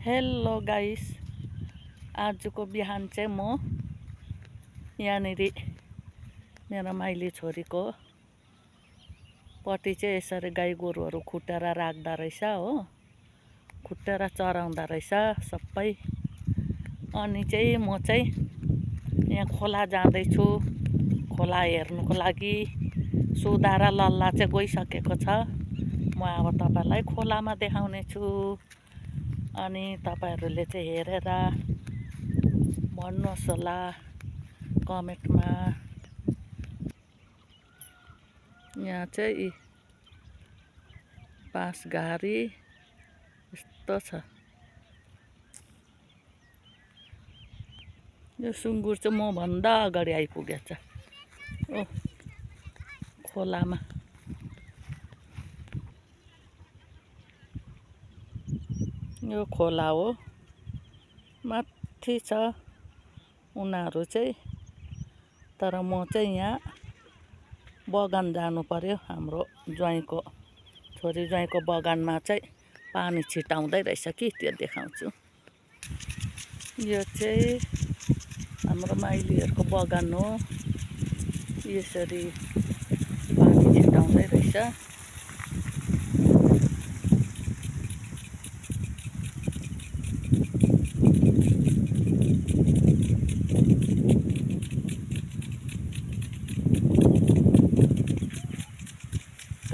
Hello guys, आजको बिहान चाहिँ म यहाँनेरि मेरो माइली छोरीको पट्टि चाहिँ यसरी गाई गोरुहरू खुट्टेर राख्दा रहेछ हो, खुट्टेर चराउँदा रहेछ सबै। अनि चाहिँ म चाहिँ यहाँ खोला जाँदैछु, खोला हेर्नुको लागि। सुधा र लल्ला चाहिँ गइसकेको छ। म अब तपाईलाई खोलामा देखाउने छु। अनि तपाईहरुले चाहिँ हेरेर भन्नुहोस् होला कमेन्टमा। यहाँ चाहिँ बाँसघारी यस्तो छ। यो सुँगुर चाहिँ म भन्दा अगाडि आइपुगेछ ओ खोलामा। यो खोला हो, माथि छ उनीहरू चाहिँ। तर म चाहिँ यहाँ बगान जानु पर्यो। हाम्रो ज्वाइँको छोरी ज्वाइँको बगानमा चाहिँ पानी छिटाउँदै रहेछ कि, त्यो देखाउँछु। यो चाहिँ हाम्रो माइलीहरूको बगान हो। यसरी पानी छिटाउँदै रहेछ।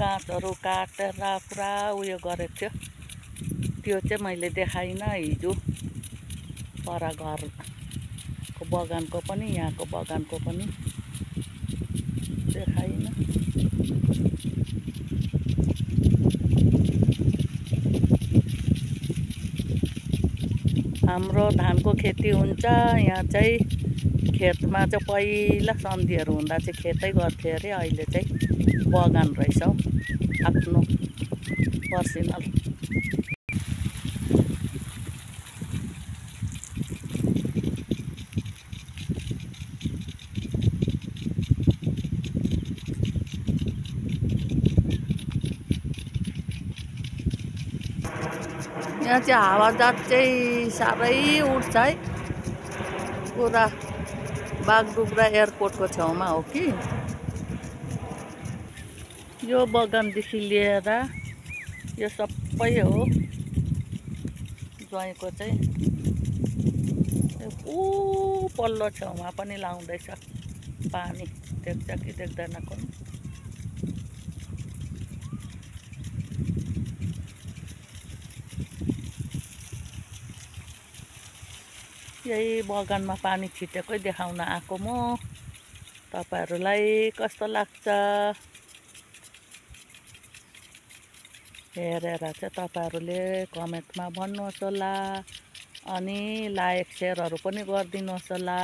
काँचहरू काटेर पुरा उयो गरेको थियो। त्यो चाहिँ मैले देखाइनँ हिजो। पर घरको बगानको पनि यहाँको बगानको पनि देखाइनँ। हाम्रो धानको खेती हुन्छ यहाँ चाहिँ। खेतमा चाहिँ पहिला सन्धिहरू हुँदा चाहिँ खेतै गर्थे अरे। अहिले चाहिँ बगान रहेछ हौ, आफ्नो पर्सनल। यहाँ चाहिँ हावाजात चाहिँ साह्रै उठ्छ है। पुरा बागडुग्रा एयरपोर्टको छेउमा हो कि। यो बगानदेखि लिएर यो सबै हो ज्वाइँको चाहिँ। ऊ पल्लो छेउमा पनि लाउँदैछ पानी। देख्छ कि देख्दैन कुन। यही बगानमा पानी छिटेकै देखाउन आएको म। तपाईहरुलाई कस्तो लाग्छ हेरेर चाहिँ तपाईहरुले कमेन्टमा भन्नुहोस् होला। अनि लाइक सेयरहरू पनि गरिदिनुहोस् होला।